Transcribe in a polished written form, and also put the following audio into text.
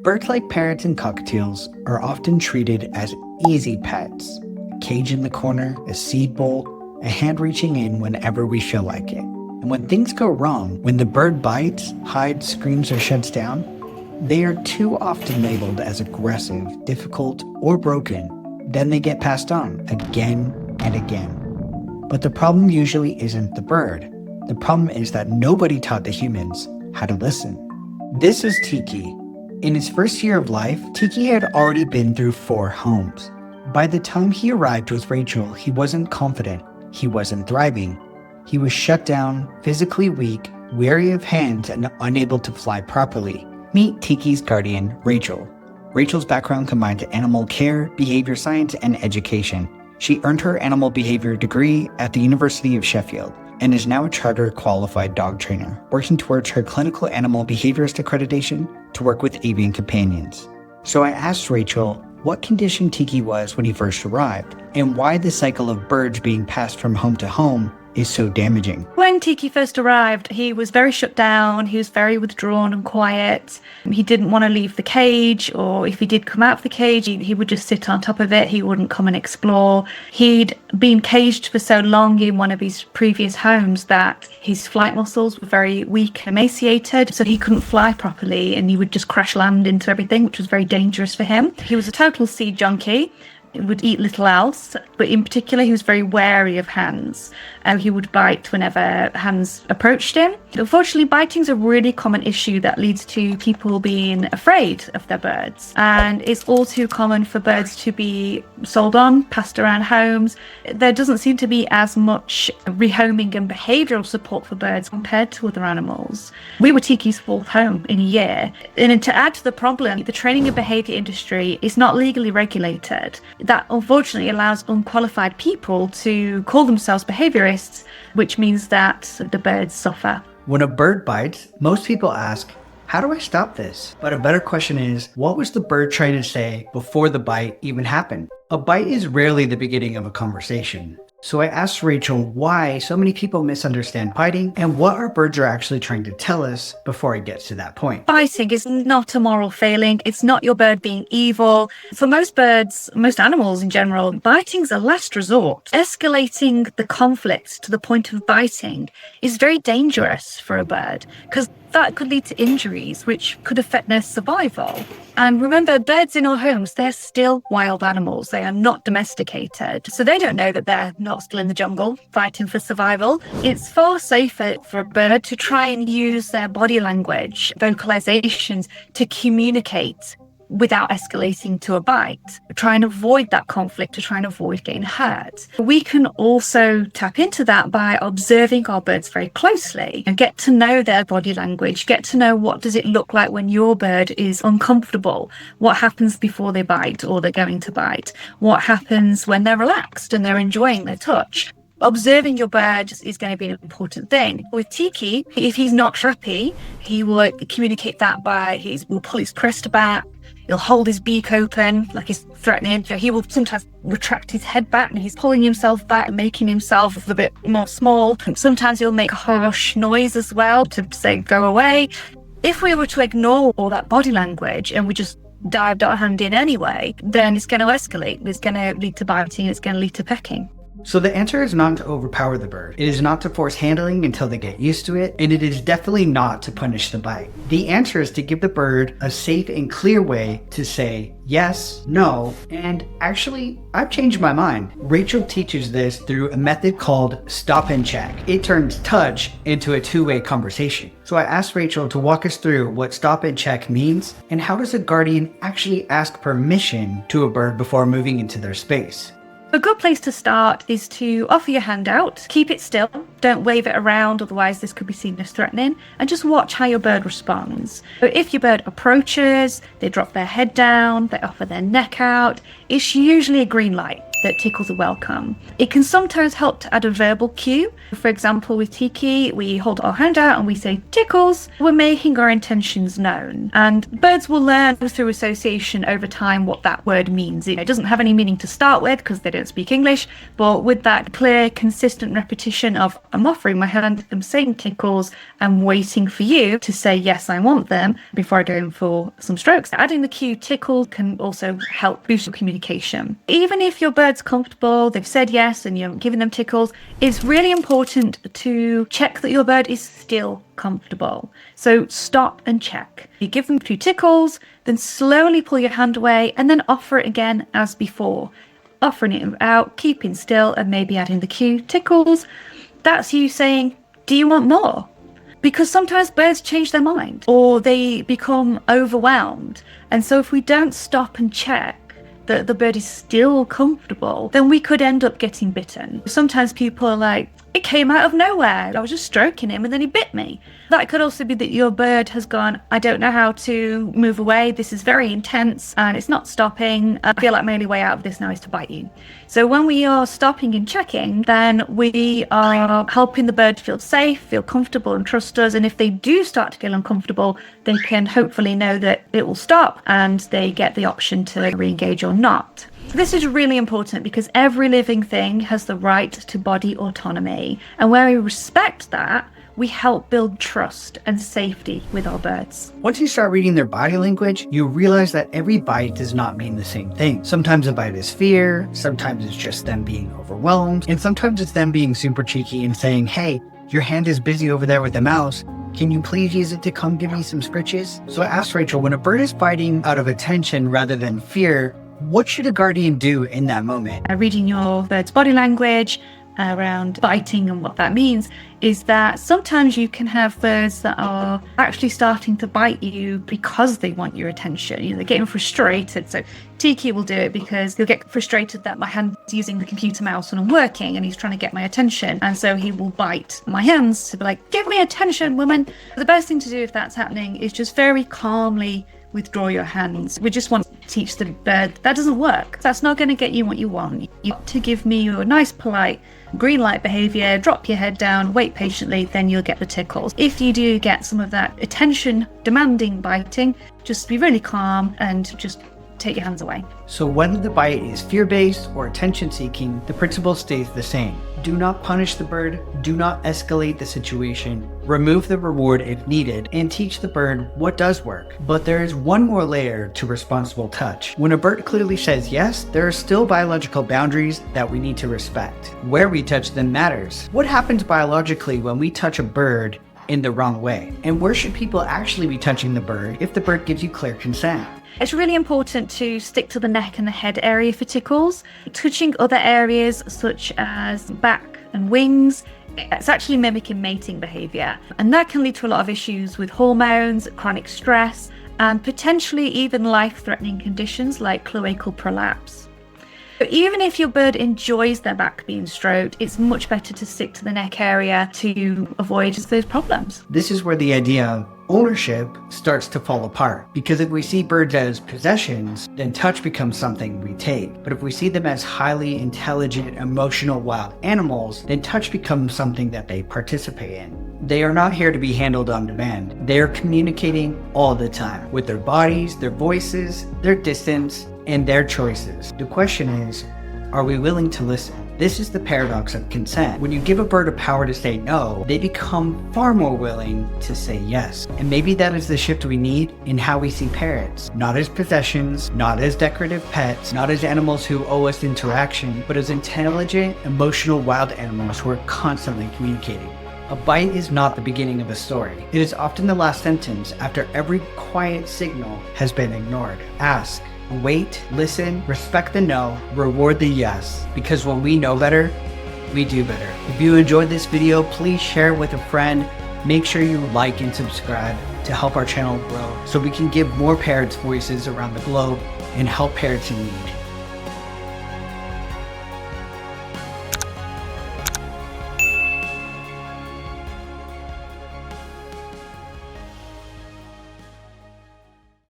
Birds like parrots and cockatiels are often treated as easy pets. A cage in the corner, a seed bowl, a hand reaching in whenever we feel like it. And when things go wrong, when the bird bites, hides, screams, or shuts down, they are too often labeled as aggressive, difficult, or broken. Then they get passed on again and again. But the problem usually isn't the bird. The problem is that nobody taught the humans how to listen. This is Tikki. In his first year of life, Tikki had already been through 4 homes. By the time he arrived with Rachel, he wasn't confident. He wasn't thriving. He was shut down, physically weak, wary of hands, and unable to fly properly. Meet Tikki's guardian, Rachel. Rachel's background combines animal care, behavior science, and education. She earned her animal behavior degree at the University of Sheffield and is now a charter qualified dog trainer, working towards her clinical animal behaviorist accreditation to work with avian companions. So I asked Rachel what condition Tikki was when he first arrived, and why the cycle of birds being passed from home to home is so damaging. When Tikki first arrived, he was very shut down, he was very withdrawn and quiet. He didn't want to leave the cage, or if he did come out of the cage, he would just sit on top of it. He wouldn't come and explore. He'd been caged for so long in one of his previous homes that his flight muscles were very weak and emaciated, so he couldn't fly properly, and he would just crash land into everything, which was very dangerous for him. He was a total seed junkie. He would eat little else, but in particular he was very wary of hands, and he would bite whenever hands approached him. Unfortunately, biting is a really common issue that leads to people being afraid of their birds, and it's all too common for birds to be sold on, passed around homes. There doesn't seem to be as much rehoming and behavioural support for birds compared to other animals. We were Tikki's 4th home in a year, and to add to the problem, the training and behaviour industry is not legally regulated. That unfortunately allows unqualified people to call themselves behaviourists, which means that the birds suffer. When a bird bites, most people ask, how do I stop this? But a better question is, what was the bird trying to say before the bite even happened? A bite is rarely the beginning of a conversation. So I asked Rachel why so many people misunderstand biting and what our birds are actually trying to tell us before it gets to that point. Biting is not a moral failing. It's not your bird being evil. For most birds, most animals in general, biting's a last resort. Escalating the conflict to the point of biting is very dangerous for a bird because that could lead to injuries, which could affect their survival. And remember, birds in our homes, they're still wild animals. They are not domesticated. So they don't know that they're not still in the jungle fighting for survival. It's far safer for a bird to try and use their body language, vocalisations, to communicate without escalating to a bite. Try and avoid that conflict, to try and avoid getting hurt. We can also tap into that by observing our birds very closely and get to know their body language, get to know what does it look like when your bird is uncomfortable, what happens before they bite or they're going to bite, what happens when they're relaxed and they're enjoying their touch. Observing your bird is going to be an important thing. With Tikki, if he's not happy, he will communicate that by he'll pull his crest back. He'll hold his beak open like he's threatening. He will sometimes retract his head back and he's pulling himself back, making himself a bit more small. Sometimes he'll make a harsh noise as well to say, go away. If we were to ignore all that body language and we just dived our hand in anyway, then it's going to escalate. It's going to lead to biting. It's going to lead to pecking. So the answer is not to overpower the bird. It is not to force handling until they get used to it, and it is definitely not to punish the bite. The answer is to give the bird a safe and clear way to say yes, no, and actually, I've changed my mind. Rachel teaches this through a method called stop and check. It turns touch into a two-way conversation. So I asked Rachel to walk us through what stop and check means, and how does a guardian actually ask permission to a bird before moving into their space. A good place to start is to offer your hand out, keep it still, don't wave it around, otherwise this could be seen as threatening, and just watch how your bird responds. So if your bird approaches, they drop their head down, they offer their neck out, it's usually a green light that tickles a welcome. It can sometimes help to add a verbal cue. For example, with Tikki, we hold our hand out and we say tickles. We're making our intentions known. And birds will learn through association over time what that word means. It doesn't have any meaning to start with because they don't speak English, but with that clear, consistent repetition of I'm offering my hand, I'm saying tickles, I'm waiting for you to say, yes, I want them before I go in for some strokes. Adding the cue tickle can also help boost your communication. Even if your bird's comfortable, they've said yes, and you're giving them tickles, it's really important to check that your bird is still comfortable. So stop and check. You give them 2 tickles, then slowly pull your hand away and then offer it again as before. Offering it out, keeping still, and maybe adding the cue tickles. That's you saying, do you want more? Because sometimes birds change their mind or they become overwhelmed. And so if we don't stop and check that the bird is still comfortable, then we could end up getting bitten. Sometimes people are like, it came out of nowhere. I was just stroking him and then he bit me. That could also be that your bird has gone, I don't know how to move away. This is very intense and it's not stopping. I feel like my only way out of this now is to bite you. So when we are stopping and checking, then we are helping the bird feel safe, feel comfortable and trust us. And if they do start to feel uncomfortable, they can hopefully know that it will stop and they get the option to re-engage or not. This is really important because every living thing has the right to body autonomy. And where we respect that, we help build trust and safety with our birds. Once you start reading their body language, you realize that every bite does not mean the same thing. Sometimes a bite is fear, sometimes it's just them being overwhelmed, and sometimes it's them being super cheeky and saying, hey, your hand is busy over there with the mouse. Can you please use it to come give me some scritches? So I asked Rachel, when a bird is biting out of attention rather than fear, what should a guardian do in that moment? Reading your bird's body language around biting and what that means is that sometimes you can have birds that are actually starting to bite you because they want your attention. You know, they're getting frustrated. So Tikki will do it because he'll get frustrated that my hand's using the computer mouse and I'm working and he's trying to get my attention. And so he will bite my hands to be like, give me attention, woman. The best thing to do if that's happening is just very calmly withdraw your hands. We just want to teach the bird that doesn't work. That's not going to get you what you want. You want to give me your nice, polite, green light behavior, drop your head down, wait patiently, then you'll get the tickles. If you do get some of that attention demanding biting, just be really calm and just take your hands away. So whether the bite is fear-based or attention-seeking, the principle stays the same. Do not punish the bird, do not escalate the situation, remove the reward if needed, and teach the bird what does work. But there is one more layer to responsible touch. When a bird clearly says yes, there are still biological boundaries that we need to respect. Where we touch them matters. What happens biologically when we touch a bird in the wrong way? And where should people actually be touching the bird if the bird gives you clear consent? It's really important to stick to the neck and the head area for tickles. Touching other areas such as back and wings, it's actually mimicking mating behavior. And that can lead to a lot of issues with hormones, chronic stress, and potentially even life-threatening conditions like cloacal prolapse. Even if your bird enjoys their back being stroked, it's much better to stick to the neck area to avoid those problems. This is where the idea of ownership starts to fall apart. Because if we see birds as possessions, then touch becomes something we take. But if we see them as highly intelligent, emotional wild animals, then touch becomes something that they participate in. They are not here to be handled on demand. They are communicating all the time with their bodies, their voices, their distance, and their choices. The question is, are we willing to listen? This is the paradox of consent. When you give a bird a power to say no, they become far more willing to say yes. And maybe that is the shift we need in how we see parrots. Not as possessions, not as decorative pets, not as animals who owe us interaction, but as intelligent, emotional wild animals who are constantly communicating. A bite is not the beginning of a story. It is often the last sentence after every quiet signal has been ignored. Ask, wait, listen, respect the no, reward the yes, because when we know better, we do better. If you enjoyed this video, please share it with a friend. Make sure you like and subscribe to help our channel grow so we can give more parrots voices around the globe and help parrots in need.